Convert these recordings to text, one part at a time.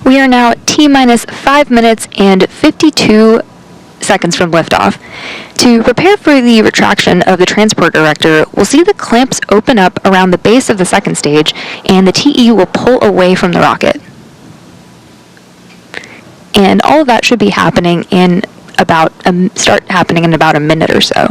We are now T-minus 5 minutes and 52 seconds from liftoff. To prepare for the retraction of the transport erector, we'll see the clamps open up around the base of the second stage, and the TE will pull away from the rocket. And all of that should be happening in about start happening in about a minute or so.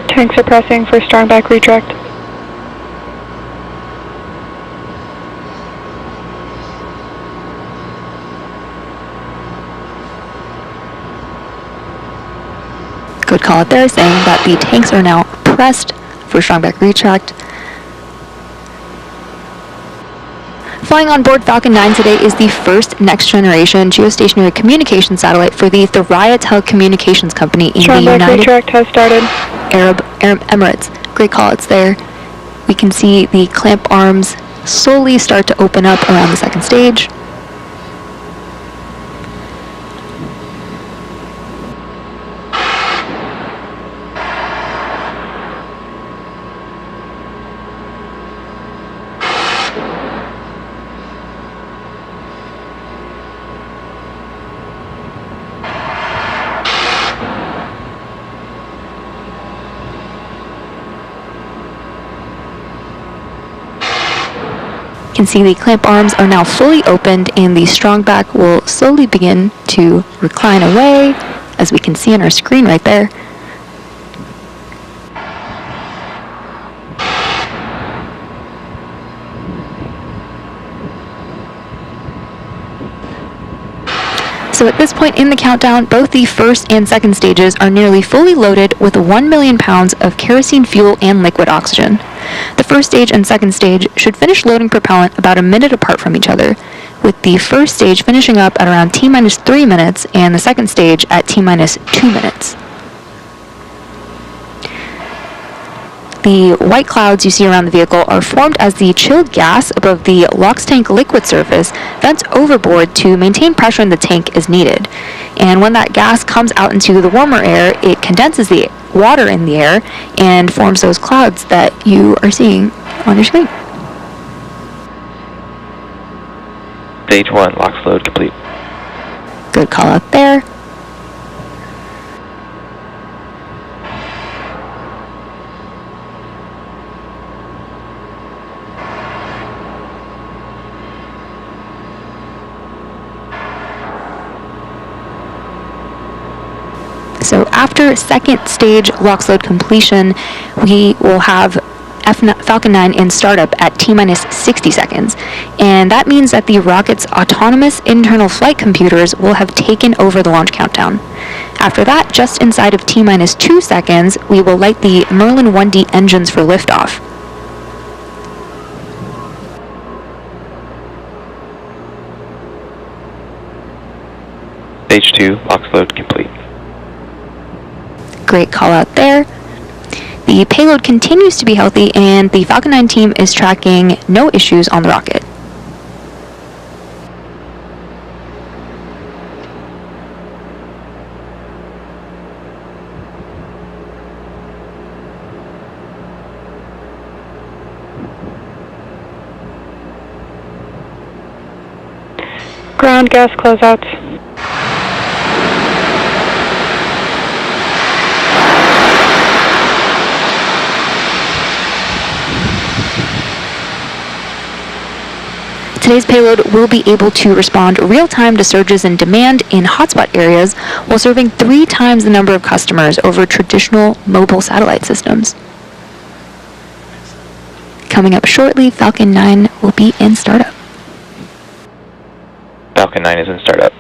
Tanks are pressing for strong back retract. Good call out there, saying that the tanks are now pressed for strong back retract. Flying on board Falcon 9 today is the first next-generation geostationary communication satellite for the Thuraya telecommunications company in the United retract has started. Arab Emirates. Great call-outs there. We can see the clamp arms slowly start to open up around the second stage. You can see the clamp arms are now fully opened, and the strong back will slowly begin to recline away, as we can see on our screen right there. So at this point in the countdown, both the first and second stages are nearly fully loaded with 1 million pounds of kerosene fuel and liquid oxygen. The first stage and second stage should finish loading propellant about a minute apart from each other, with the first stage finishing up at around T-minus 3 minutes and the second stage at T-minus 2 minutes. The white clouds you see around the vehicle are formed as the chilled gas above the LOX tank liquid surface vents overboard to maintain pressure in the tank as needed. And when that gas comes out into the warmer air, it condenses the water in the air and forms those clouds that you are seeing on your screen. Stage 1, LOX load complete. Good call out there. So after second stage LOX load completion, we will have Falcon 9 in startup at T-minus 60 seconds. And that means that the rocket's autonomous internal flight computers will have taken over the launch countdown. After that, just inside of T-minus 2 seconds, we will light the Merlin 1D engines for liftoff. Stage 2, LOX load complete. Great call out there. The payload continues to be healthy, and the Falcon 9 team is tracking no issues on the rocket. Ground gas closeouts. Today's payload will be able to respond real-time to surges in demand in hotspot areas while serving 3 times the number of customers over traditional mobile satellite systems. Coming up shortly, Falcon 9 will be in startup. Falcon 9 is in startup.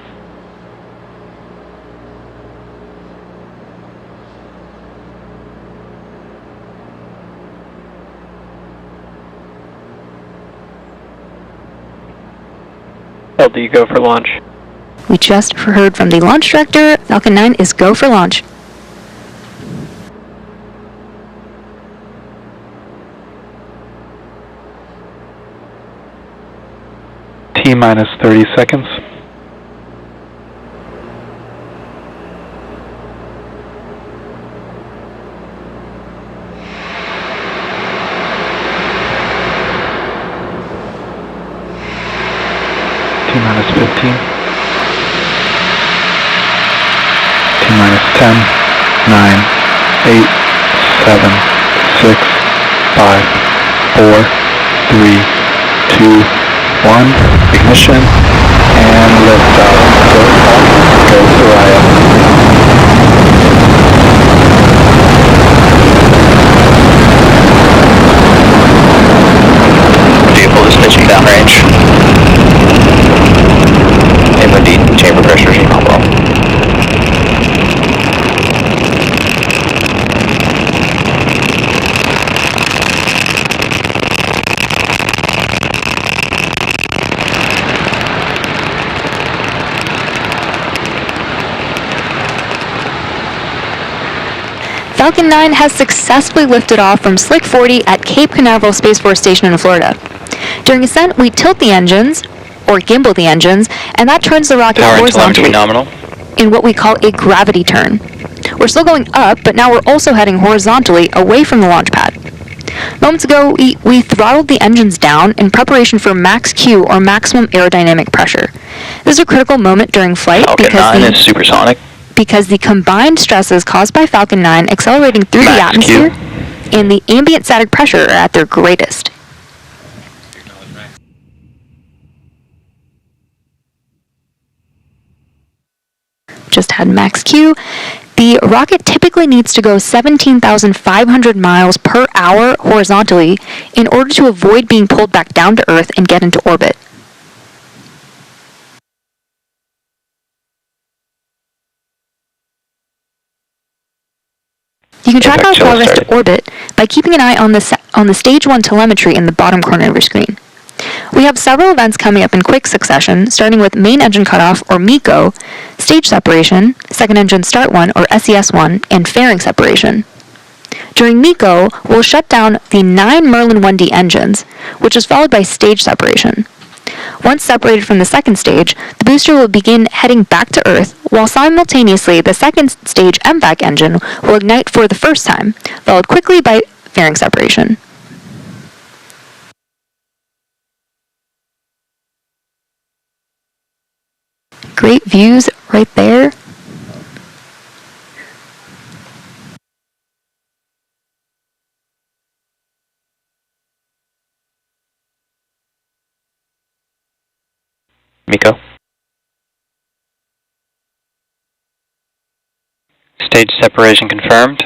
LD, go for launch. We just heard from the launch director. Falcon 9 is go for launch. T-minus 30 seconds. T-minus 15. T-minus 10, 9, 8, 7, 6, 5, 4, 3, 2, 1. Ignition and liftoff. Go Thuraya. Vehicle is pitching downrange. Inland chamber pressure regime on well. Falcon 9 has successfully lifted off from Slick 40 at Cape Canaveral Space Force Station in Florida. During ascent, we tilt the engines, or gimbal the engines, and that turns the rocket Power and horizontally telemetry nominal. in what we call a gravity turn. We're still going up, but now we're also heading horizontally away from the launch pad. Moments ago, we throttled the engines down in preparation for max Q, or maximum aerodynamic pressure. This is a critical moment during flight Falcon 9 is supersonic. because the combined stresses caused by Falcon 9 accelerating through the Max Q. atmosphere and the ambient static pressure are at their greatest. Just had max Q. The rocket typically needs to go 17,500 miles per hour horizontally in order to avoid being pulled back down to Earth and get into orbit. You can track our progress to orbit by keeping an eye on the Stage 1 telemetry in the bottom corner of your screen. We have several events coming up in quick succession, starting with main engine cutoff, or MECO, stage separation, second engine start 1, or SES1, and fairing separation. During MECO, we'll shut down the 9 Merlin 1D engines, which is followed by stage separation. Once separated from the second stage, the booster will begin heading back to Earth, while simultaneously the second stage MVAC engine will ignite for the first time, followed quickly by fairing separation. Great views right there. MECO. Stage separation confirmed.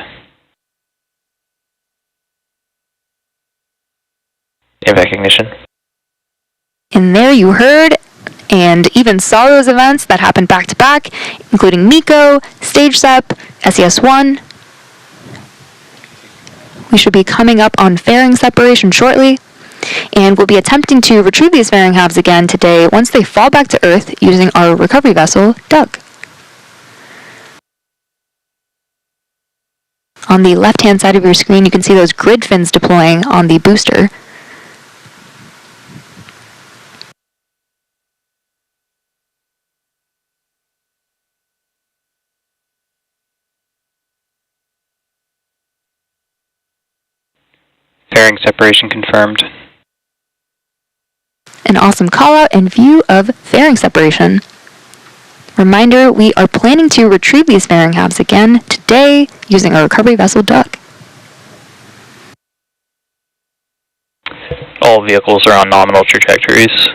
MVAC ignition. And there you heard and even saw those events that happened back to back, including MECO, stage sep, SES1. We should be coming up on fairing separation shortly, and we'll be attempting to retrieve these fairing halves again today once they fall back to Earth using our recovery vessel, Doug. On the left-hand side of your screen, you can see those grid fins deploying on the booster. Fairing separation confirmed. An awesome call-out and view of fairing separation. Reminder, we are planning to retrieve these fairing halves again today using our recovery vessel, Doug. All vehicles are on nominal trajectories.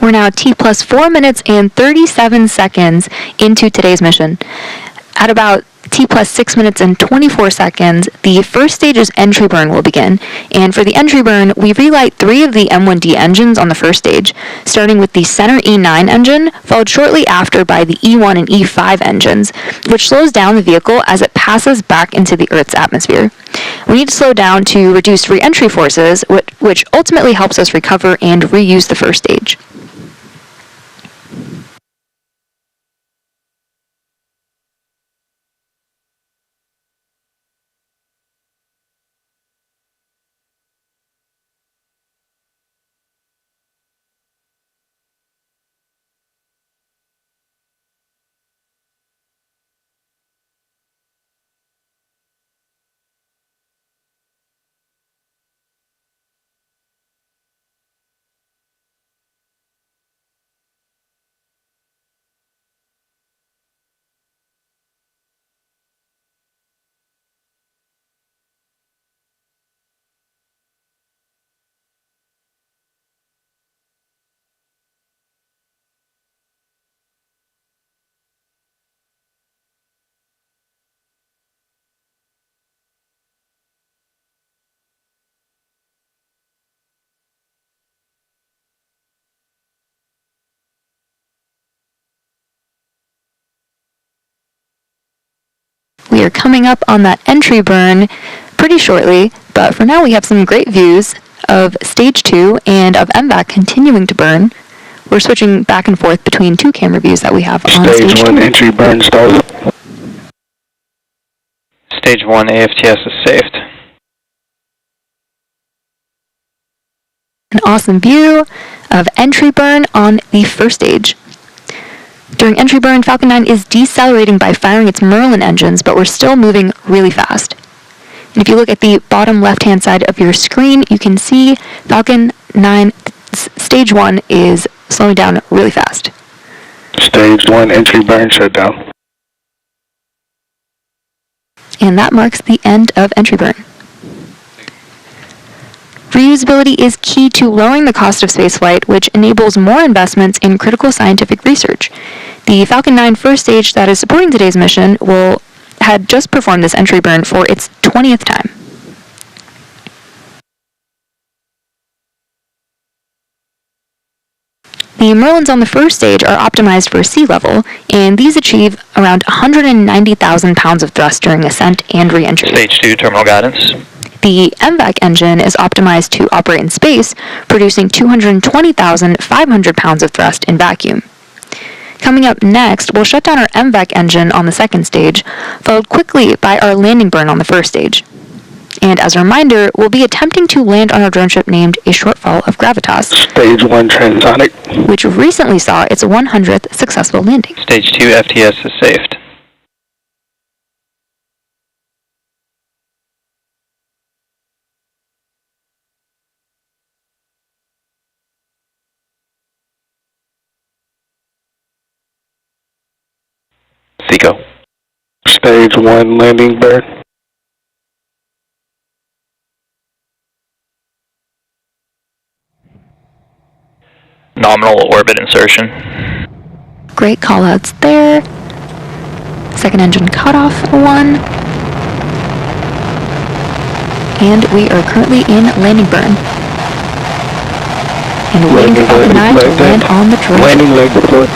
We're now T plus 4 minutes and 37 seconds into today's mission. At about T plus 6 minutes and 24 seconds, the first stage's entry burn will begin. And for the entry burn, we relight 3 of the M1D engines on the first stage, starting with the center E9 engine, followed shortly after by the E1 and E5 engines, which slows down the vehicle as it passes back into the Earth's atmosphere. We need to slow down to reduce re-entry forces, which ultimately helps us recover and reuse the first stage. We are coming up on that entry burn pretty shortly, but for now we have some great views of Stage 2 and of MVAC continuing to burn. We're switching back and forth between 2 camera views that we have on Stage 1 2. entry burn started. Stage 1 AFTS is saved. An awesome view of entry burn on the first stage. During entry burn, Falcon 9 is decelerating by firing its Merlin engines, but we're still moving really fast. And if you look at the bottom left-hand side of your screen, you can see Falcon 9 Stage 1 is slowing down really fast. Stage 1 entry burn shutdown. And that marks the end of entry burn. Reusability is key to lowering the cost of spaceflight, which enables more investments in critical scientific research. The Falcon 9 first stage that is supporting today's mission had just performed this entry burn for its 20th time. The Merlins on the first stage are optimized for sea level, and these achieve around 190,000 pounds of thrust during ascent and re-entry. Stage 2 terminal guidance. The MVAC engine is optimized to operate in space, producing 220,500 pounds of thrust in vacuum. Coming up next, we'll shut down our MVAC engine on the second stage, followed quickly by our landing burn on the first stage. And as a reminder, we'll be attempting to land on our drone ship named A Shortfall of Gravitas, Stage 1 transonic. which recently saw its 100th successful landing. Stage 2 FTS is saved. Seco. Stage 1 landing burn. Nominal orbit insertion. Great callouts there. Second engine cutoff 1. And we are currently in landing burn. And waiting for Falcon 9 to land on the drone. Landing leg deployed.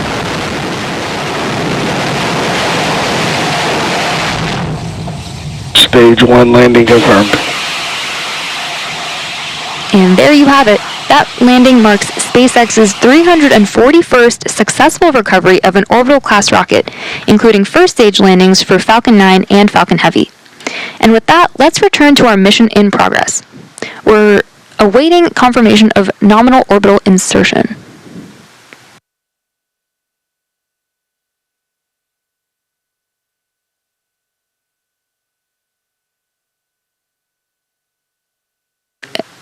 Stage 1 landing confirmed. And there you have it. That landing marks SpaceX's 341st successful recovery of an orbital-class rocket, including first-stage landings for Falcon 9 and Falcon Heavy. And with that, let's return to our mission in progress. We're awaiting confirmation of nominal orbital insertion.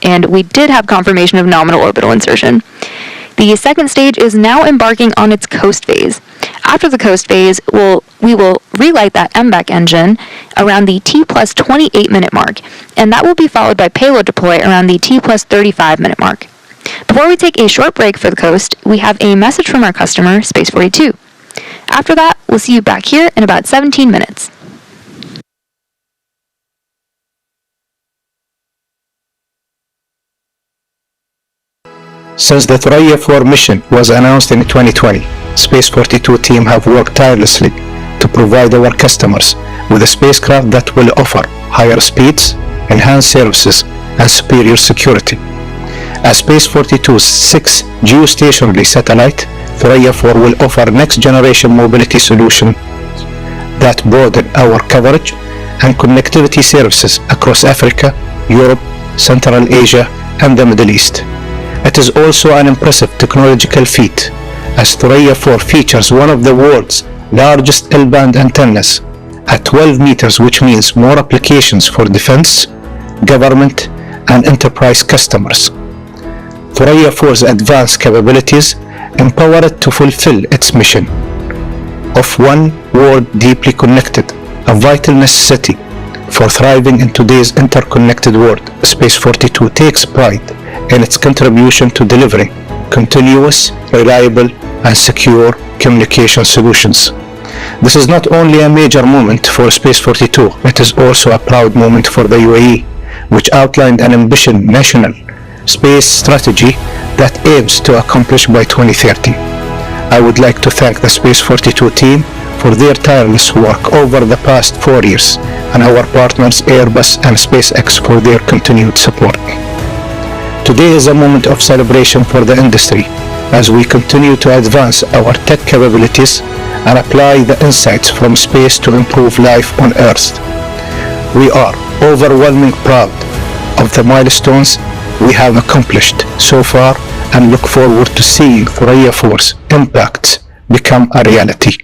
And we did have confirmation of nominal orbital insertion. The second stage is now embarking on its coast phase. After the coast phase, we will relight that MVAC engine around the T plus 28 minute mark, and that will be followed by payload deploy around the T plus 35 minute mark. Before we take a short break for the coast, we have a message from our customer, Space 42. After that, we'll see you back here in about 17 minutes. Since the Thuraya 4 mission was announced in 2020, Space 42 team have worked tirelessly to provide our customers with a spacecraft that will offer higher speeds, enhanced services, and superior security. As Space 42's 6th geostationary satellite, Thuraya 4 will offer next-generation mobility solutions that broaden our coverage and connectivity services across Africa, Europe, Central Asia, and the Middle East. It is also an impressive technological feat, as Thuraya 4 features one of the world's largest L-band antennas at 12 meters, which means more applications for defense, government, and enterprise customers. Thuraya 4's advanced capabilities empower it to fulfill its mission of one world deeply connected, a vital necessity for thriving in today's interconnected world. Space 42 takes pride in its contribution to delivering continuous, reliable, and secure communication solutions. This is not only a major moment for Space 42, it is also a proud moment for the UAE, which outlined an ambitious national space strategy that aims to accomplish by 2030. I would like to thank the Space 42 team for their tireless work over the past 4 years, and our partners Airbus and SpaceX for their continued support. Today is a moment of celebration for the industry as we continue to advance our tech capabilities and apply the insights from space to improve life on Earth. We are overwhelmingly proud of the milestones we have accomplished so far and look forward to seeing Thuraya 4's impact become a reality.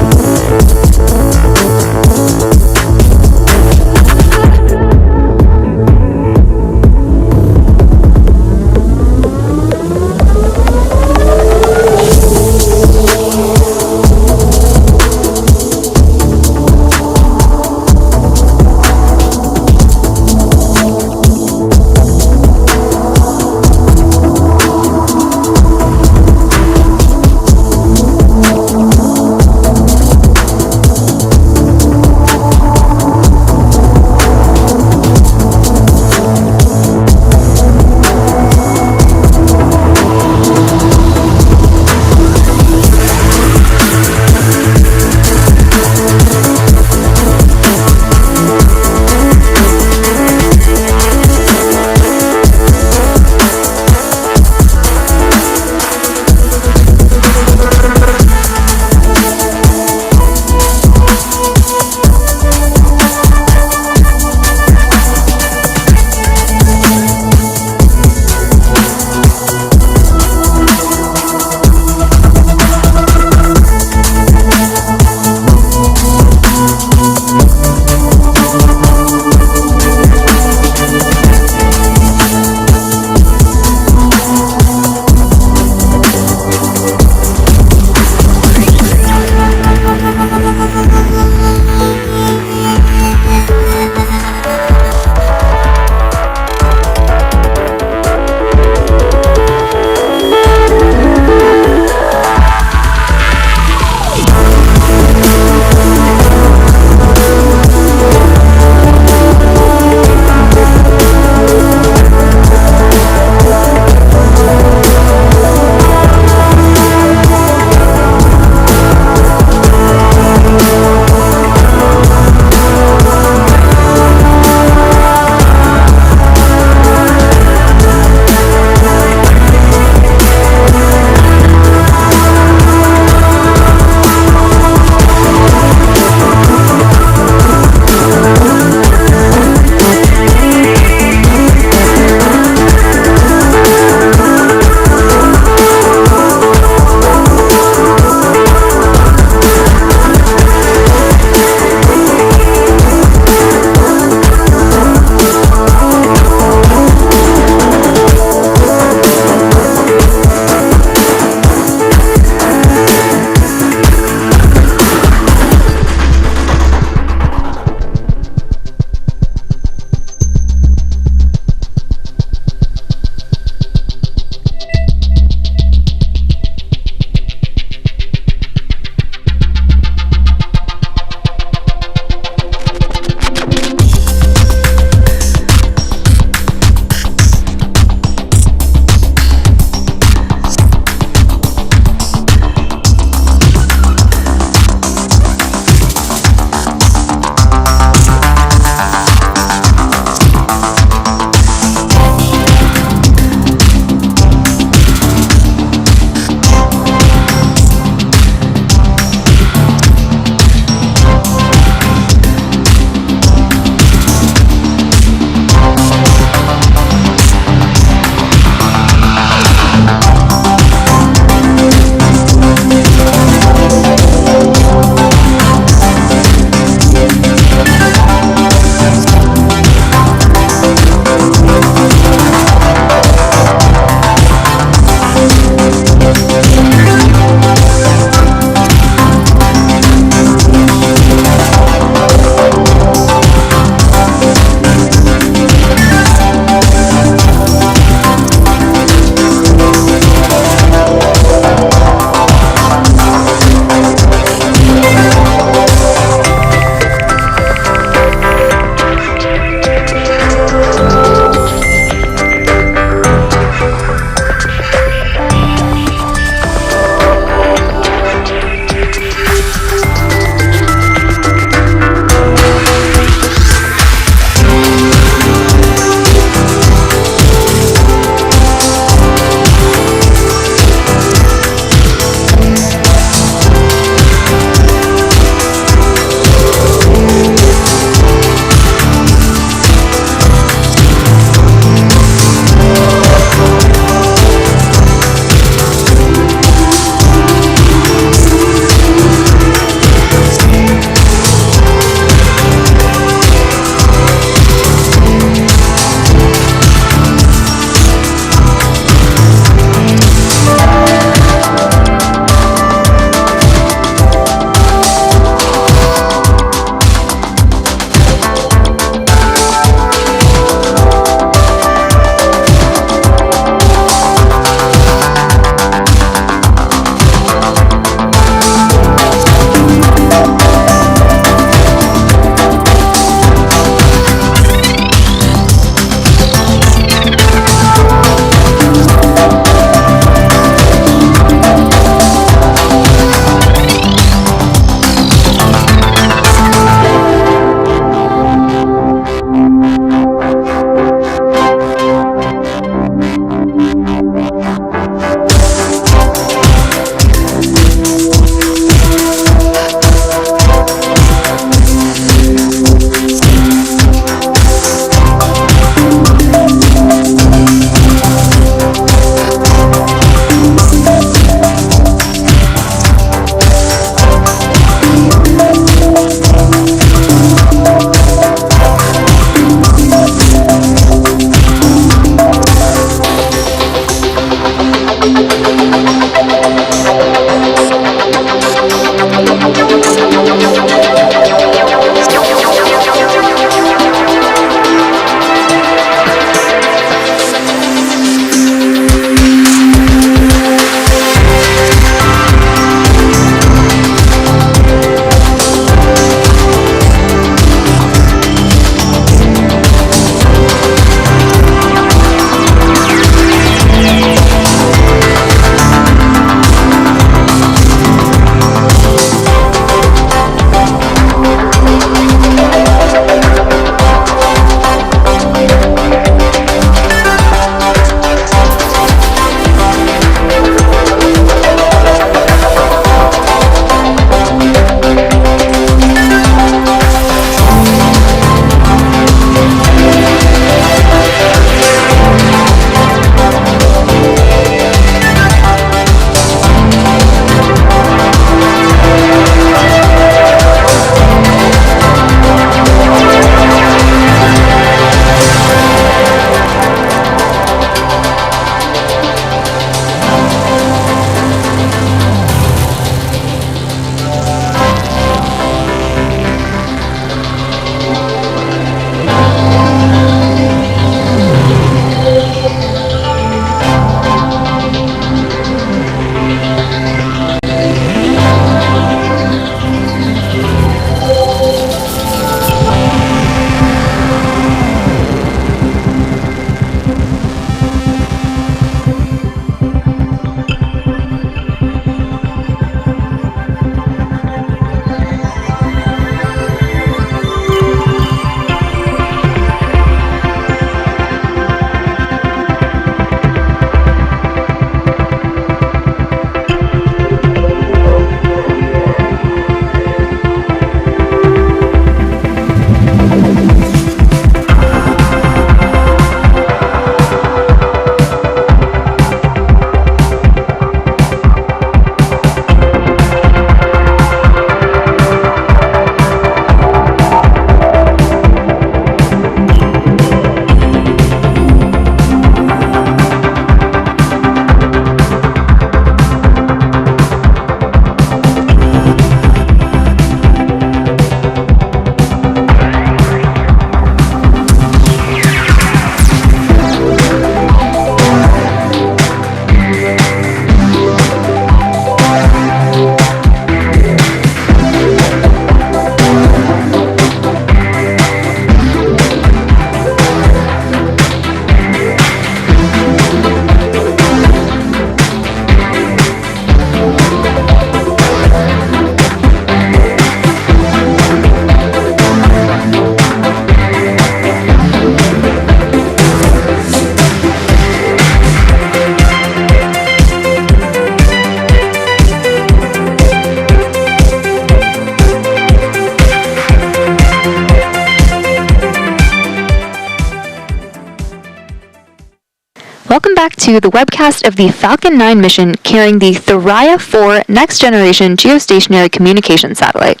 Welcome back to the webcast of the Falcon 9 mission carrying the Thuraya 4 next-generation geostationary communication satellite.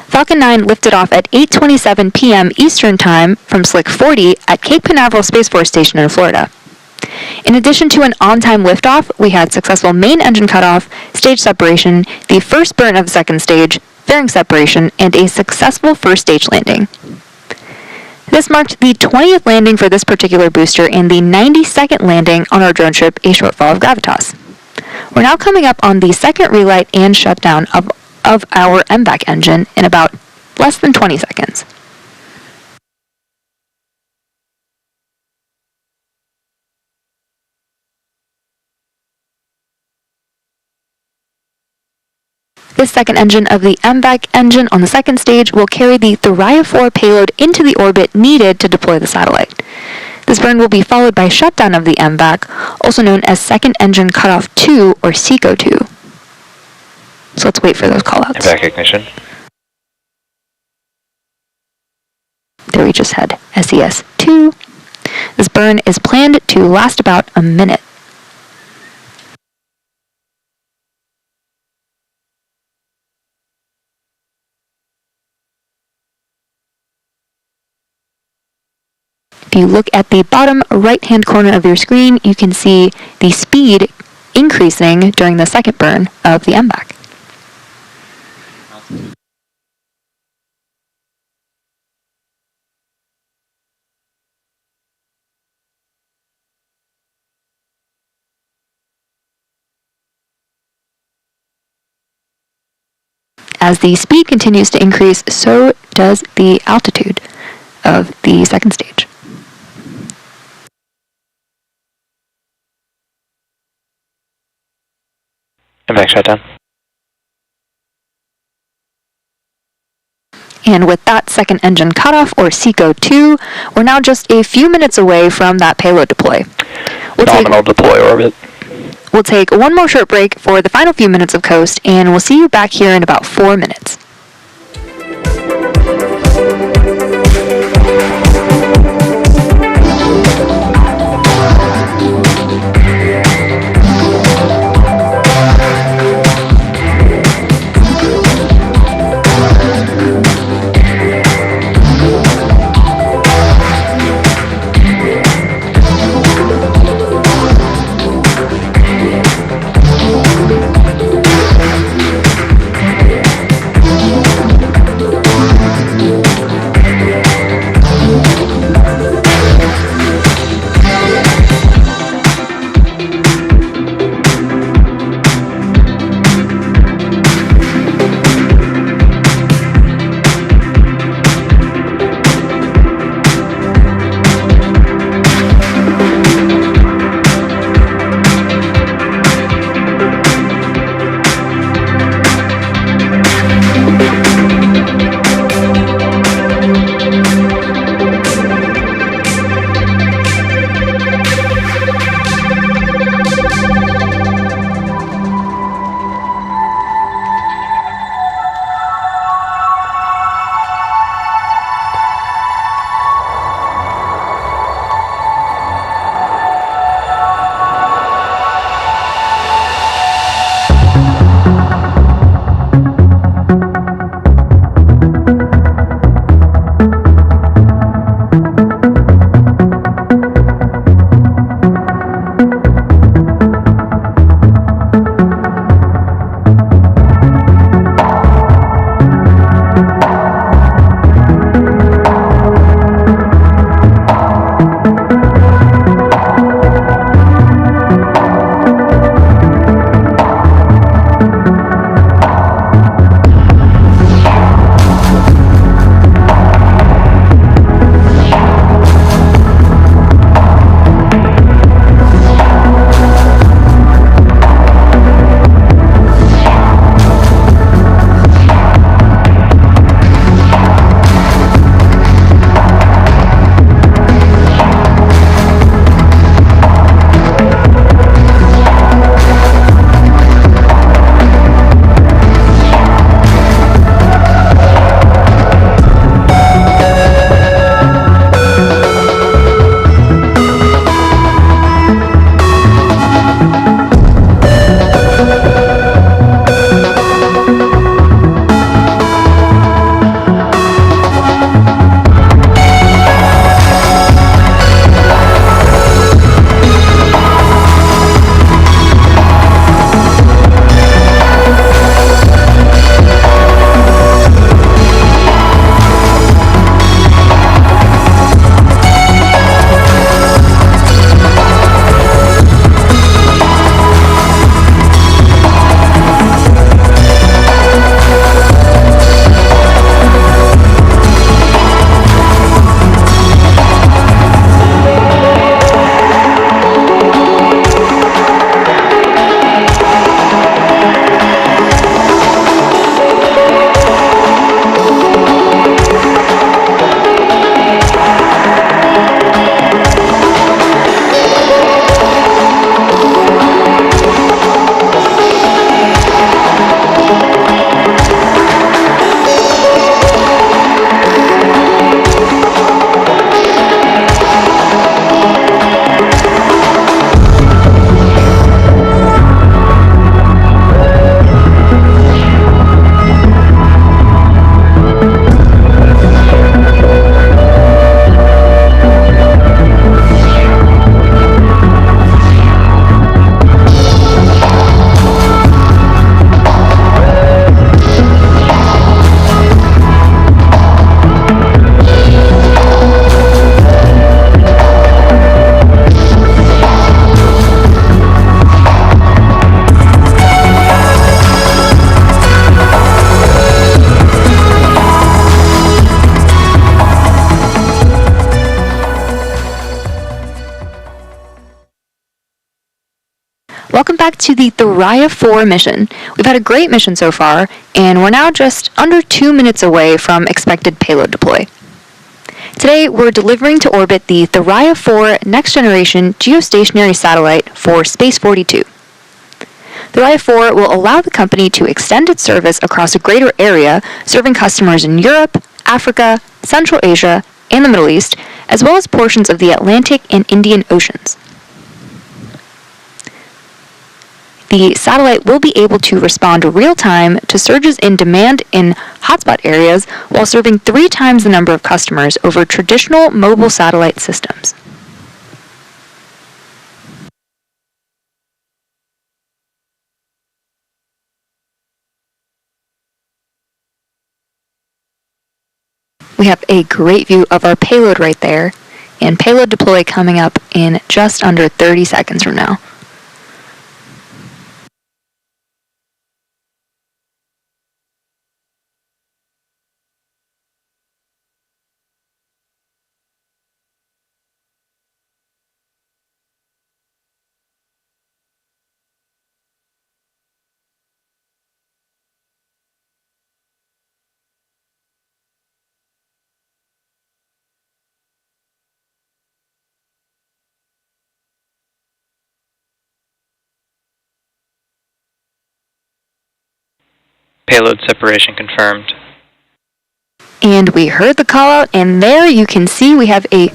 Falcon 9 lifted off at 8:27 p.m. Eastern Time from Slick 40 at Cape Canaveral Space Force Station in Florida. In addition to an on-time liftoff, we had successful main engine cutoff, stage separation, the first burn of the second stage, fairing separation, and a successful first stage landing. This marked the 20th landing for this particular booster and the 92nd landing on our drone ship, A Shortfall of Gravitas. We're now coming up on the second relight and shutdown of our MVAC engine in about less than 20 seconds. This second engine of the MVAC engine on the second stage will carry the Thuraya 4 payload into the orbit needed to deploy the satellite. This burn will be followed by shutdown of the MVAC, also known as Second Engine Cutoff 2 or SECO 2. So let's wait for those callouts. MVAC ignition. There we just had SES 2. This burn is planned to last about a minute. If you look at the bottom right-hand corner of your screen, you can see the speed increasing during the second burn of the MVAC. As the speed continues to increase, so does the altitude of the second stage. MVAC shutdown. And with that second engine cutoff, or SECO 2, we're now just a few minutes away from that payload deploy. Nominal deploy orbit. We'll take one more short break for the final few minutes of coast, and we'll see you back here in about 4 minutes. back to the Thuraya 4 mission. We've had a great mission so far, and we're now just under 2 minutes away from expected payload deploy. Today, we're delivering to orbit the Thuraya 4 next-generation geostationary satellite for Space 42. Thuraya 4 will allow the company to extend its service across a greater area, serving customers in Europe, Africa, Central Asia, and the Middle East, as well as portions of the Atlantic and Indian Oceans. The satellite will be able to respond real-time to surges in demand in hotspot areas while serving 3 times the number of customers over traditional mobile satellite systems. We have a great view of our payload right there, and payload deploy coming up in just under 30 seconds from now. Payload separation confirmed. And we heard the call out, and there you can see we have a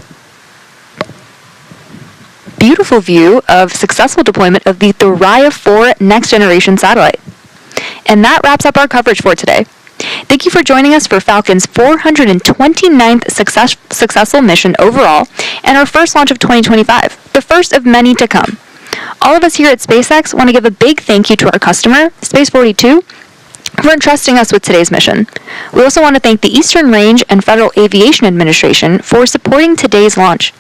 beautiful view of successful deployment of the Thuraya 4 next generation satellite. And that wraps up our coverage for today. Thank you for joining us for Falcon's 429th successful mission overall and our first launch of 2025, the first of many to come. All of us here at SpaceX want to give a big thank you to our customer, Space 42, for entrusting us with today's mission. We also want to thank the Eastern Range and Federal Aviation Administration for supporting today's launch.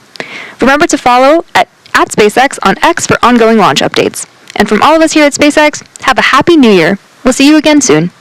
Remember to follow at SpaceX on X for ongoing launch updates. And from all of us here at SpaceX, have a happy New Year. We'll see you again soon.